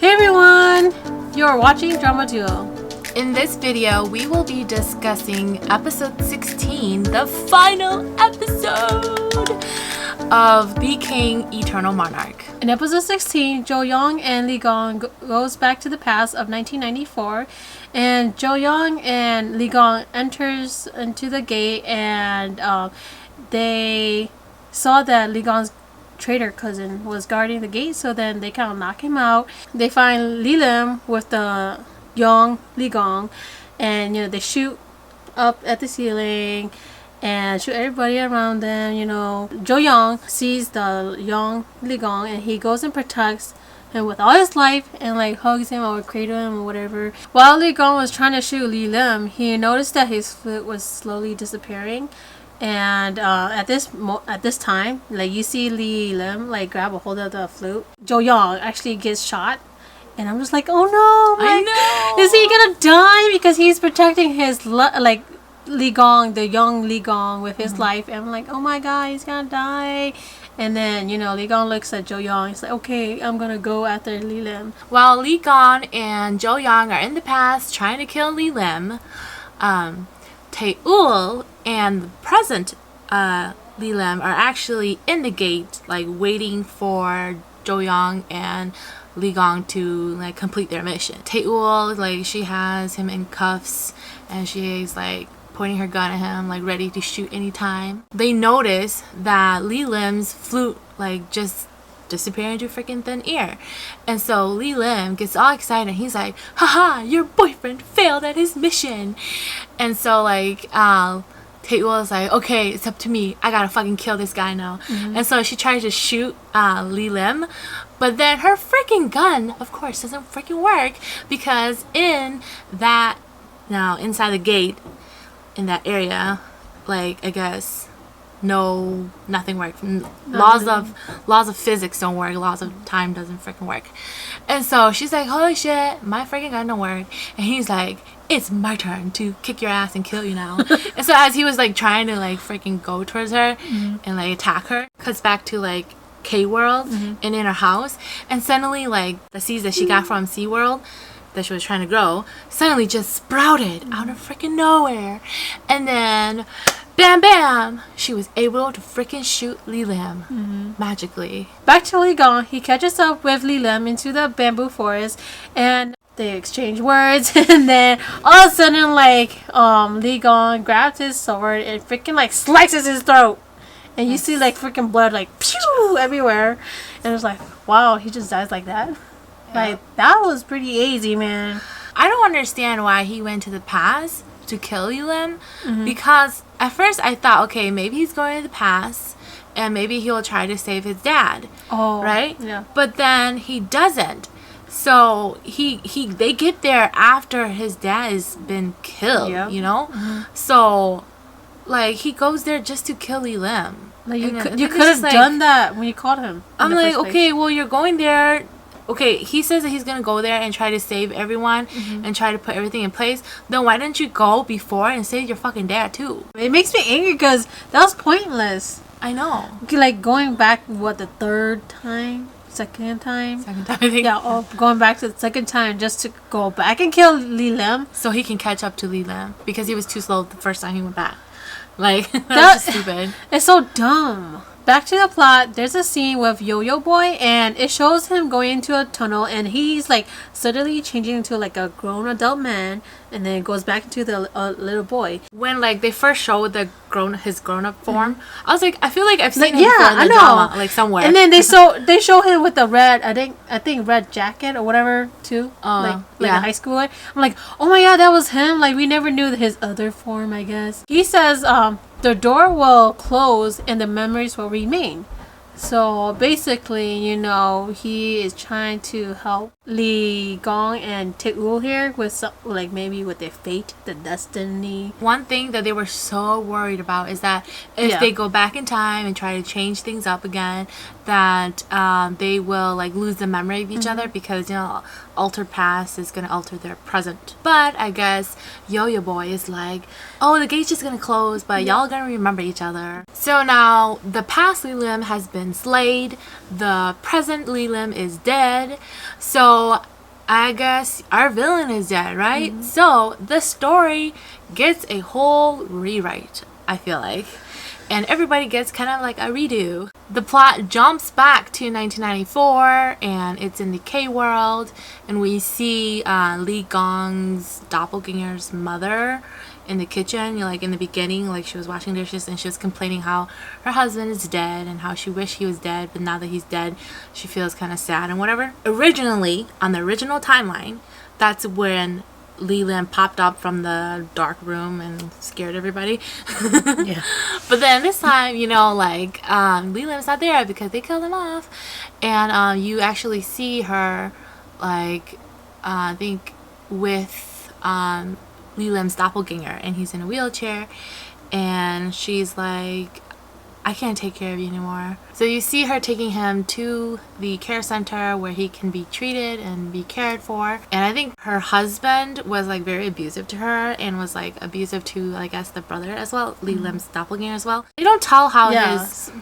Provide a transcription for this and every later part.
Hey everyone! You're watching Drama Duo. In this video, we will be discussing episode 16, the final episode of The King Eternal Monarch. In episode 16, Jo Young and Lee Gong goes back to the past of 1994, and Jo Young and Lee Gong enters into the gate, and they saw that Lee Gong's traitor cousin was guarding the gate, so then they kind of knock him out. They find Lee Lim with the young Lee Gong, and they shoot up at the ceiling and shoot everybody around them. Jo Young sees the young Lee Gong, and he goes and protects him with all his life and hugs him or cradle him or whatever. While Lee Gong was trying to shoot Lee Lim, he noticed that his flute was slowly disappearing. And at this time, you see Lee Lim grab a hold of the flute. Jo Young actually gets shot, and I'm just like, oh no! I know. Is he gonna die because he's protecting his Lee Gong, the young Lee Gong, with his life? And I'm like, oh my god, he's gonna die. And then Lee Gong looks at Jo Young. He's like, okay, I'm gonna go after Lee Lim. While Lee Gong and Jo Young are in the past trying to kill Lee Lim, Tae-ul and the present Lee Lim are actually in the gate, waiting for Jo Young and Lee Gong to complete their mission. Tae-ul, she has him in cuffs, and she's pointing her gun at him, ready to shoot anytime. They notice that Lee Lim's flute just disappear into freaking thin air. And so Lee Lim gets all excited. He's like, haha, your boyfriend failed at his mission. And so Tae-ul is like, okay, it's up to me. I gotta fucking kill this guy now. And so she tries to shoot Lee Lim, but then her freaking gun, of course, doesn't freaking work, because inside the gate, in that area, I guess nothing works. Laws of physics don't work. Laws of time doesn't freaking work. And so she's like, holy shit, my freaking gun don't work. And he's like, it's my turn to kick your ass and kill you now. And so as he was trying to freaking go towards her and attack her, cuts back to K-World and in her house, and suddenly the seeds that she got from SeaWorld that she was trying to grow suddenly just sprouted out of freaking nowhere. And then bam bam, she was able to freaking shoot Lee Lim magically. Back to Lee Gong, he catches up with Lee Lim into the bamboo forest, and they exchange words. And then all of a sudden Lee Gong grabs his sword and freaking slices his throat, and you see freaking blood pew everywhere, and it's wow, he just dies like that. That was pretty easy, man. I don't understand why he went to the past to kill Lee Lim, because at first I thought, okay, maybe he's going to the past and maybe he'll try to save his dad. Oh, right? Yeah. But then he doesn't. So they get there after his dad has been killed, So he goes there just to kill Lee Lim. You could have done that when you called him. I'm okay, well, you're going there. Okay, he says that he's going to go there and try to save everyone and try to put everything in place. Then why didn't you go before and save your fucking dad too? It makes me angry because that was pointless. I know. Going back, the second time? Second time, I think. Yeah, going back to the second time just to go back and kill Lee Lim. So he can catch up to Lee Lim because he was too slow the first time he went back. That's just stupid. It's so dumb. Back to the plot, there's a scene with Yo-Yo Boy, and it shows him going into a tunnel, and he's suddenly changing into a grown adult man, and then it goes back into the little boy. When they first showed his grown up form, I was I feel I've seen him before in the drama, somewhere. And then they show him with the red, I think red jacket or whatever too, a high schooler. I'm oh my god, that was him. We never knew his other form, I guess. He says the door will close and the memories will remain. So basically, he is trying to help Lee Gong and Tae-ul here with maybe with their fate, the destiny. One thing that they were so worried about is that if they go back in time and try to change things up again, that they will lose the memory of each other, because altered past is gonna alter their present. But I guess Yo-Yo Boy is the gate's just gonna close, but y'all gonna remember each other. So now the past Lee Lim has been been slayed. The present Leland is dead. So I guess our villain is dead, right? So the story gets a whole rewrite, I feel like. And everybody gets kind of like a redo. The plot jumps back to 1994, and it's in the K world, and we see Lee Gong's doppelganger's mother in the kitchen. Like in the beginning, like she was washing dishes and she was complaining how her husband is dead and how she wished he was dead, but now that he's dead, she feels kind of sad and whatever. Originally, on the original timeline, that's when Leland popped up from the dark room and scared everybody. Yeah. But then this time, Leland's not there because they killed him off. And you actually see her, I think, with Leland's doppelganger. And he's in a wheelchair. And she's like, I can't take care of you anymore. So you see her taking him to the care center where he can be treated and be cared for. And I think her husband was like very abusive to her and was like abusive to, I guess, the brother as well, Lee Lim's doppelganger as well. They don't tell how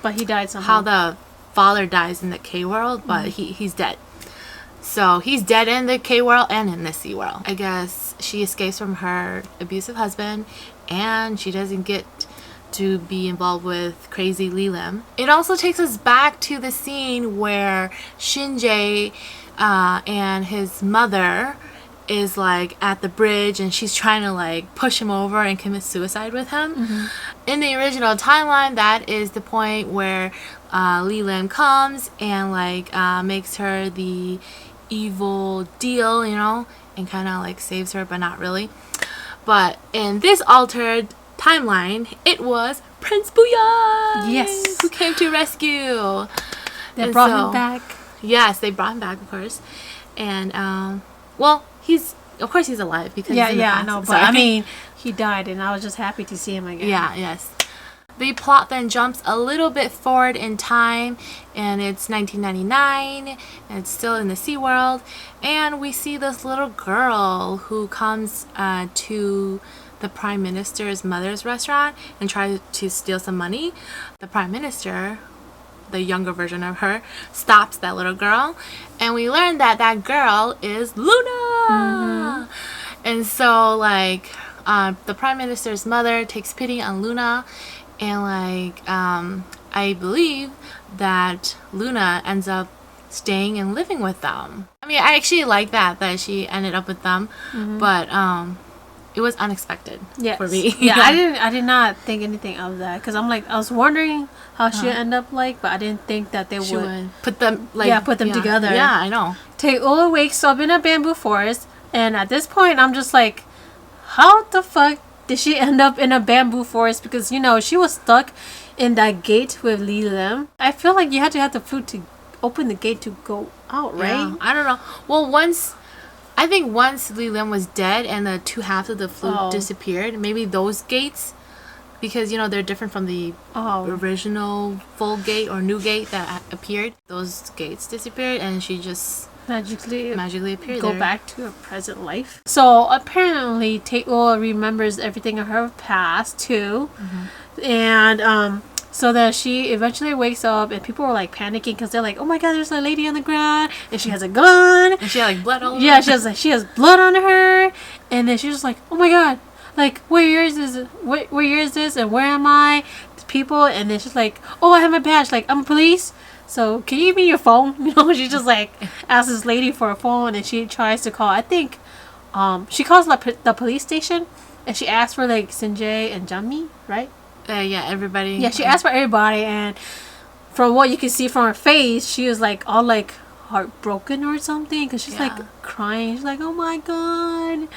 but he died somehow. how the father dies in the K world, but he's dead. So he's dead in the K world and in the C world. I guess she escapes from her abusive husband and she doesn't get to be involved with crazy Leland. It also takes us back to the scene where Shinjae and his mother is like at the bridge and she's trying to like push him over and commit suicide with him. In the original timeline, that is the point where Leland comes and makes her the evil deal, and kind of like saves her, but not really. But in this altered timeline, it was Prince Booyah! Yes. Who came to rescue. They brought him back. Yes, they brought him back, of course. And, he's alive because he's in the past. I know, but Sorry. I mean, he died and I was just happy to see him again. Yeah, yes. The plot then jumps a little bit forward in time, and it's 1999, and it's still in the Sea World, and we see this little girl who comes to the Prime Minister's mother's restaurant and tries to steal some money. The Prime Minister, the younger version of her, stops that little girl, and we learn that that girl is Luna! And so, the Prime Minister's mother takes pity on Luna, and I believe that Luna ends up staying and living with them. I mean, I actually like that she ended up with them, but it was unexpected for me. Yeah, I did not think anything of that because I was wondering how she'd end up but I didn't think that they would put them together. Yeah, I know. Taeul wakes up in a bamboo forest, and at this point I'm just like, how the fuck did she end up in a bamboo forest? Because she was stuck in that gate with Lee Lim. I feel like you had to have the food to open the gate to go out, right? Yeah, I don't know. Well, I think once Lee Lim was dead and the two halves of the flute disappeared, maybe those gates, because they're different from the original full gate or new gate that appeared. Those gates disappeared and she just magically appeared go there. back to her present life. So apparently Taeul remembers everything of her past too, and so that she eventually wakes up and people were panicking because they're like, oh my god, there's a lady on the ground and she has a gun and she had blood all over yeah her. she has blood on her, and then she's just like, oh my god, where year is this, where year is this, and where am I, people. And then she's like, oh, I have my badge, I'm police, so can you give me your phone? She just asks this lady for a phone, and she tries to call, I think she calls the police station, and she asks for Sinjae and Jammi, right? Yeah, everybody. Yeah, she asked for everybody, and from what you can see from her face, she was all heartbroken or something, because she's crying. She's like, oh my god,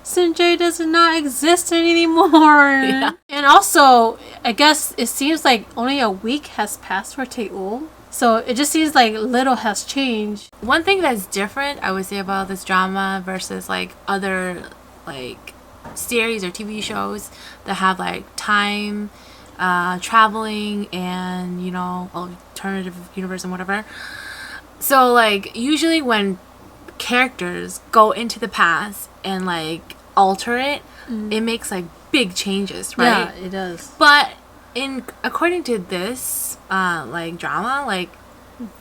Sinjae does not exist anymore. Yeah. And also, I guess it seems like only a week has passed for Taeul, so it just seems like little has changed. One thing that's different, I would say, about this drama versus other series or TV shows that have time traveling and alternative universe and whatever. So usually when characters go into the past and alter it, it makes big changes, right? Yeah, it does. But according to this like drama, like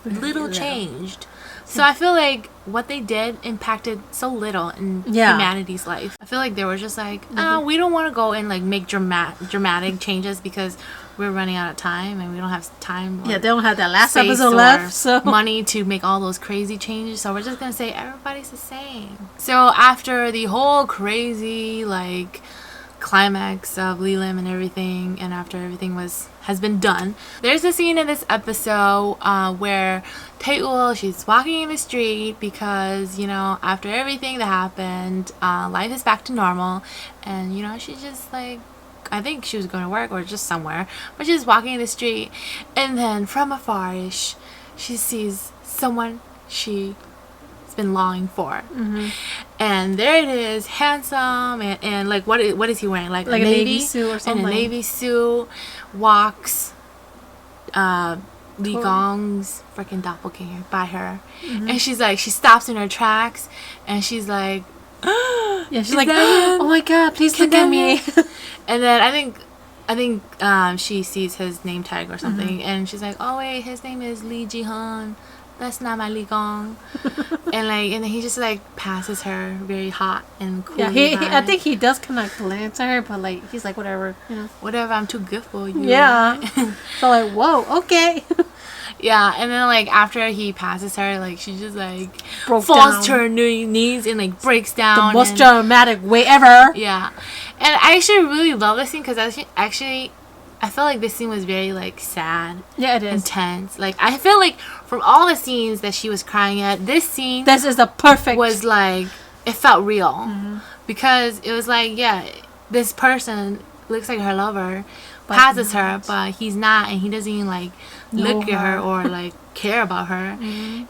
little changed. So I feel like what they did impacted so little in humanity's life. I feel like they were just like, we don't want to go and like make dramatic changes because we're running out of time and we don't have time. Yeah, they don't have that last episode left, so money to make all those crazy changes. So we're just gonna say everybody's the same. So after the whole crazy like climax of Leland and everything, and after everything has been done, there's a scene in this episode where Taeul, she's walking in the street because, you know, after everything that happened, life is back to normal, and, you know, she's just like, I think she was going to work or just somewhere, but she's walking in the street, and then from afar-ish she sees someone she's been longing for, and there it is, handsome, and like what is he wearing, like a navy suit or something, and a navy suit, walks Lee Gong's freaking doppelganger by her, and she's like, she stops in her tracks, and she's like, yeah, she's like, oh my god, please look at me. And then I think she sees his name tag or something, and she's like, oh wait, his name is Lee Ji-hun, that's not my Lee Gong. and then he just like passes her very hot and cool. Yeah, I think he does kind of glance at her, but like he's like, whatever, you know, whatever, I'm too good for you. Yeah. So like, whoa, okay. Yeah, and then like after he passes her, like she just like Broke falls down. to her knees and like breaks down. The most dramatic way ever. Yeah, and I actually really love this scene because actually I felt like this scene was very like sad. Yeah, it is intense. Like I feel like from all the scenes that she was crying at, this scene, this is the perfect, was like, it felt real because it was like, yeah, this person looks like her lover, passes her, but he's not, and he doesn't even like look at her or like care about her,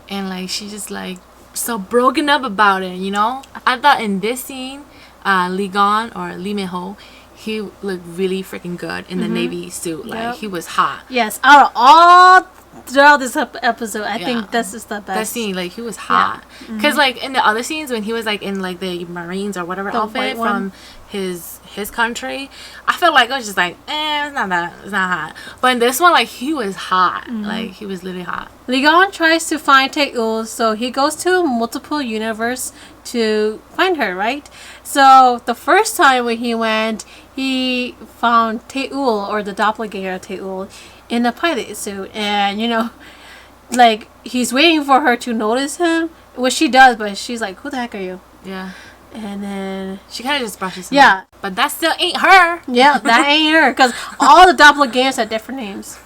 and like she's just like so broken up about it, you know. I thought in this scene, Lee Gon or Lee Min-ho, he looked really freaking good in the navy suit. Like he was hot. Yes, out of all throughout this episode, I think this is the best. That scene, like he was hot. Because like in the other scenes when he was like in like the Marines or whatever outfit from his country, I felt like it was just like, it's not hot. But in this one, like he was hot. Like he was literally hot. Lee Gon tries to find Taeul, so he goes to multiple universe to find her, right? So the first time when he went, he found Taeul, or the doppelganger Taeul, in a pilot suit, and you know, like he's waiting for her to notice him, which she does, but she's like, who the heck are you? Yeah. And then she kind of just brushes him off. But that still ain't her. Yeah, that ain't her, because all the doppelgangers have different names.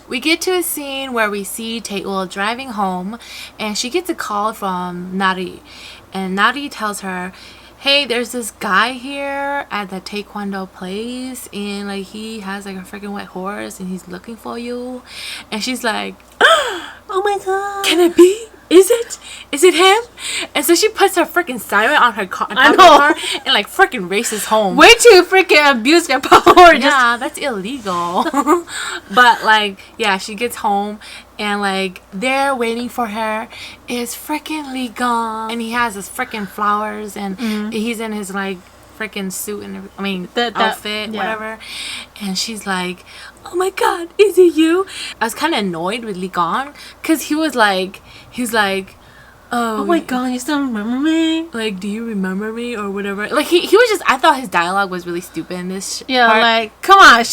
We get to a scene where we see Taeul driving home, and she gets a call from Nari, and Nari tells her, hey, there's this guy here at the taekwondo place, and like he has like a freaking white horse and he's looking for you. And she's like, oh my god, can it be? Is it him? And so she puts her freaking siren on her car, I know, and like freaking races home. Way to freaking abuse your power. Yeah, that's illegal. But like, yeah, she gets home, and like there waiting for her is freaking Lee Gong, and he has his freaking flowers, and he's in his like freaking suit and outfit, whatever. And she's like, oh my god, is it you? I was kind of annoyed with Lee Gong because he was like, oh my god, you still remember me? Like, do you remember me or whatever? Like he was just, I thought his dialogue was really stupid in this part. Like, come on,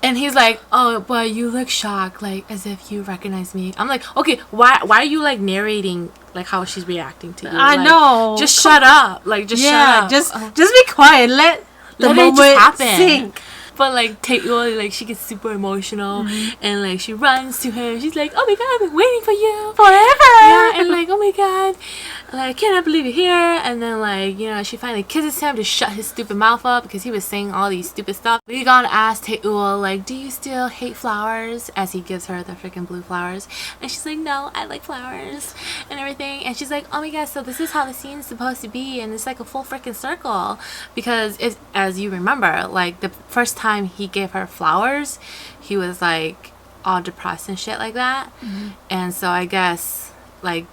and he's like, oh, but you look shocked, like as if you recognize me. I'm like, okay, why are you like narrating like how she's reacting to you? I know. Just shut up. Like just shut up. Just be quiet. Let the moment it just happen. sink. But like Taeul, like she gets super emotional, and like she runs to him. She's like, oh my god, I've been waiting for you forever. Yeah, and like, oh my god, like I cannot believe you're here. And then like, you know, she finally kisses him to shut his stupid mouth up because he was saying all these stupid stuff. Lee Gon asks Taeul like, do you still hate flowers? As he gives her the freaking blue flowers, and she's like, no, I like flowers and everything. And she's like, oh my god, so this is how the scene's supposed to be, and it's like a full freaking circle, because it's, as you remember, like the first time he gave her flowers, he was like all depressed and shit like that. And so I guess like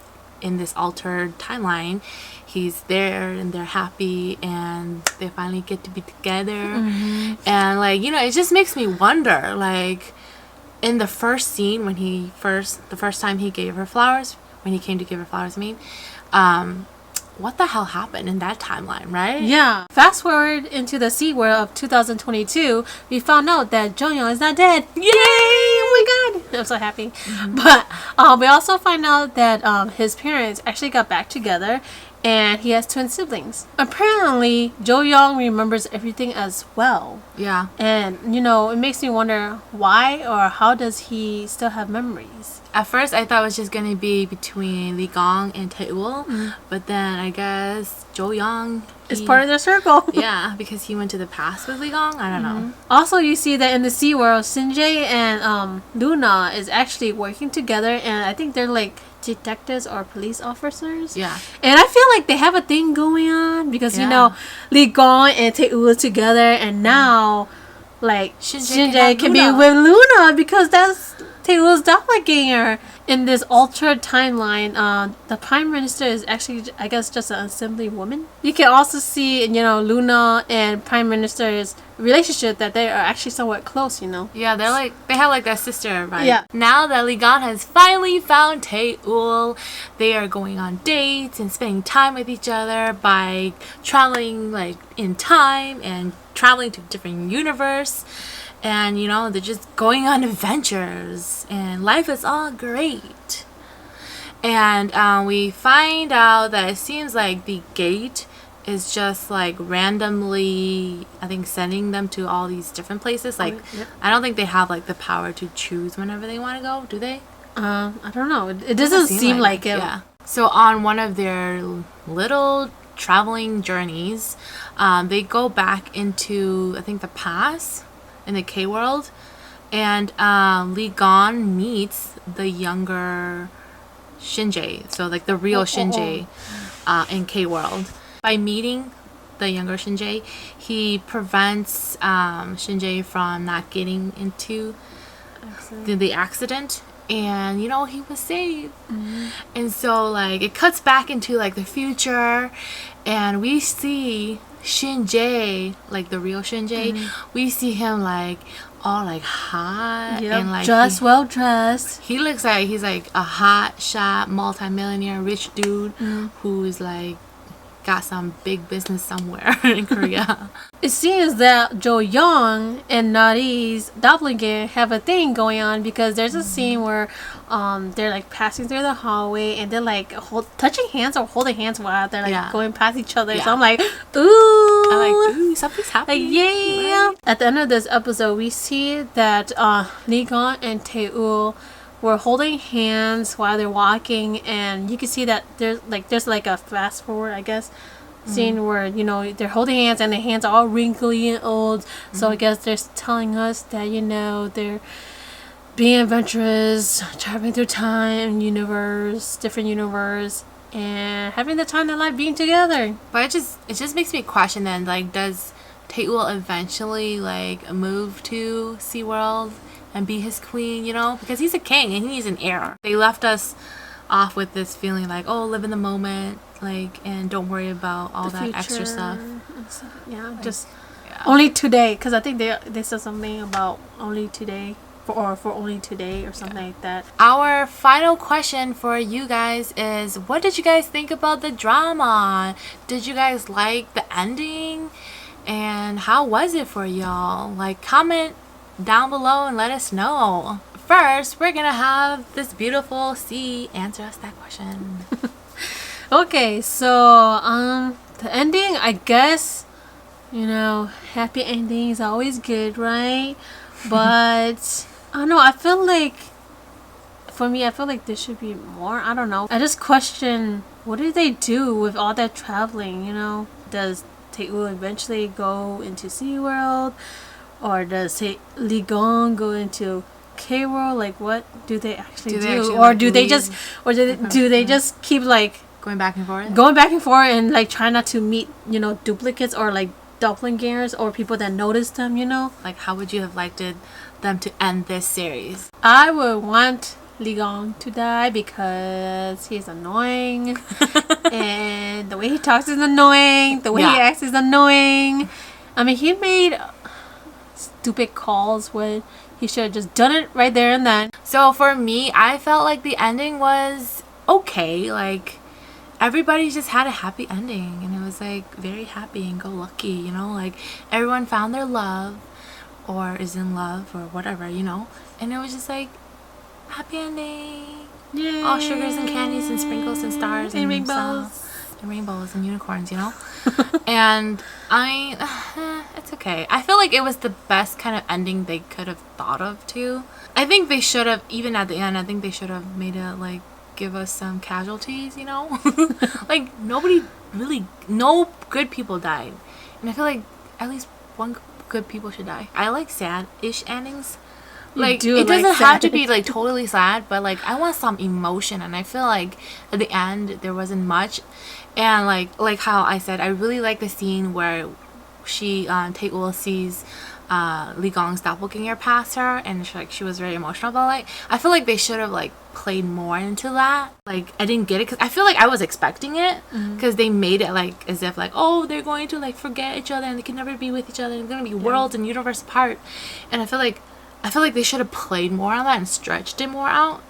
in this altered timeline, he's there and they're happy and they finally get to be together. And like, you know, it just makes me wonder, like, in the first scene when the first time he gave her flowers, when he came to give her flowers, I mean, what the hell happened in that timeline, right? Yeah. Fast forward into the SeaWorld of 2022, we found out that Jo-young is not dead. Yay! Oh my god! I'm so happy. But we also find out that his parents actually got back together and he has twin siblings. Apparently, Jo-young remembers everything as well. Yeah. And, you know, it makes me wonder why or how does he still have memories? At first, I thought it was just going to be between Lee Gong and Tae-woo. But then I guess Jo-young is part of their circle. Yeah, because he went to the past with Lee Gong. I don't know. Also, you see that in the SeaWorld, Shinjae and Luna is actually working together. And I think they're like detectives or police officers. Yeah. And I feel like they have a thing going on because, you know, Lee Gong and Tae-woo together. And now, like, Shinjae can be with Luna because that's Tae-woo's doppelganger. In this altered timeline, the prime minister is actually, I guess, just an assembly woman. You can also see, you know, Luna and prime minister's relationship that they are actually somewhat close, you know. Yeah, they have like that sister vibe. Yeah. Now that Lee Gong has finally found Tae-woo, they are going on dates and spending time with each other by traveling like in time and traveling to different universe. And, you know, they're just going on adventures. And life is all great. And we find out that it seems like the gate is just, like, randomly, I think, sending them to all these different places. Like, I don't think they have, like, the power to choose whenever they want to go. Do they? I don't know. It doesn't seem like it. Yeah. So on one of their little traveling journeys, they go back into, I think, the past in the K world, and Lee Gong meets the younger Shinjae, so like the real Shinjae in K world. By meeting the younger Shinjae, he prevents Shinjae from not getting into the accident, and you know, he was saved. And so like it cuts back into like the future, and we see Shinjae, like the real Shinjae, we see him like all like hot and like just well dressed. He looks like he's like a hot shot multi-millionaire rich dude who's like got some big business somewhere in Korea. It seems that Jo-young and Nari's doppelganger have a thing going on because there's a scene where they're like passing through the hallway and they're like touching hands or holding hands while they're like going past each other. So I'm like, ooh. I'm like, ooh, something's happening. Like, yeah. Right? At the end of this episode, we see that Lee Gong and Tae-woo were holding hands while they're walking, and you can see that there's like a fast forward, I guess, scene where, you know, they're holding hands and the hands are all wrinkly and old. So I guess they're telling us that, you know, they're being adventurous, traveling through time, different universe, and having the time of life being together. But it just makes me question then, like, does Tae-woo eventually like move to SeaWorld and be his queen, you know? Because he's a king and he needs an heir. They left us off with this feeling like, oh, live in the moment, like, and don't worry about all that extra stuff. Yeah, like, just only today. Because I think they said something about only today. For only today or something like that. Our final question for you guys is, what did you guys think about the drama? Did you guys like the ending? And how was it for y'all? Like, comment down below and let us know. First, we're gonna have this beautiful C answer us that question. Okay, so the ending, I guess, you know, happy ending is always good, right? But I don't know, I feel like there should be more. I don't know. I just question, what do they do with all that traveling, you know? Does Tae-woo eventually go into SeaWorld? Or does Lee Gong go into K-World? Like, what do they actually do? Or do they just keep like going back and forth and like try not to meet, you know, duplicates or like doppelgangers or people that notice them, you know? Like, how would you have liked them to end this series? I would want Lee Gong to die because he's annoying. And the way he talks is annoying. The way he acts is annoying. I mean, he made stupid calls when he should have just done it right there and then. So for me, I felt like the ending was okay. Like, everybody just had a happy ending, and it was like very happy and go lucky, you know? Like, everyone found their love or is in love or whatever, you know? And it was just like happy ending. Yay. All sugars and candies and sprinkles and stars and rainbows. And rainbows and unicorns, you know? And it's okay. I feel like it was the best kind of ending they could have thought of too. I think they should have, even at the end, I think they should have made it like give us some casualties, you know? Like, no good people died. And I feel like at least one good people should die. I like sad-ish endings. Like, it doesn't have to be like totally sad, but like I want some emotion, and I feel like at the end there wasn't much. And like how I said, I really like the scene where Tae-ul sees Lee Gong's doppelganger pass her, and she was very emotional about it. I feel like they should have like played more into that. Like, I didn't get it because I feel like I was expecting it, because they made it like as if like, oh, they're going to like forget each other and they can never be with each other, and they're gonna be worlds and universe apart. And I feel like they should have played more on that and stretched it more out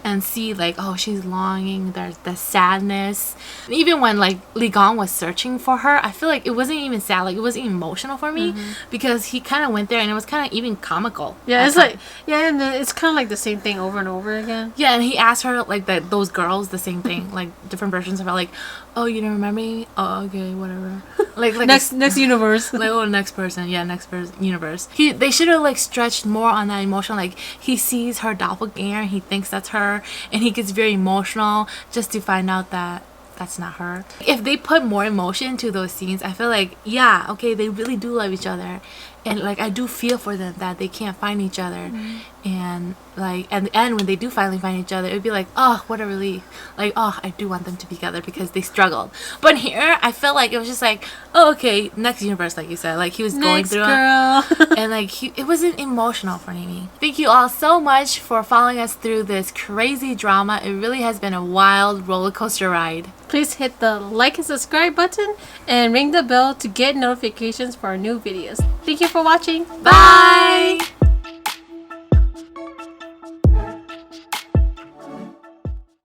and see like, oh, she's longing, there's the sadness. And even when like Lee Gong was searching for her, I feel like it wasn't even sad, like it wasn't emotional for me, because he kind of went there and it was kind of even comical. Yeah, it's like, and it's kind of like the same thing over and over again. Yeah, and he asked her like those girls the same thing, like different versions of her, like, oh, you don't remember me? Oh, okay, whatever. Like next universe. Like, oh, next person. Yeah, next person universe. They should have like stretched more on that emotion. Like, he sees her doppelganger, he thinks that's her, and he gets very emotional just to find out that that's not her. If they put more emotion to those scenes, I feel like, yeah, okay, they really do love each other, and like I do feel for them that they can't find each other. And like at the end, when they do finally find each other, it'd be like, oh, what a relief. Like, oh, I do want them to be together because they struggled. But here, I felt like it was just like, oh, okay, next universe, like you said, like he was going through it, and like it wasn't emotional for me. Thank you all so much for following us through this crazy drama. It really has been a wild roller coaster ride. Please hit the like and subscribe button and ring the bell to get notifications for our new videos. Thank you for watching. Bye!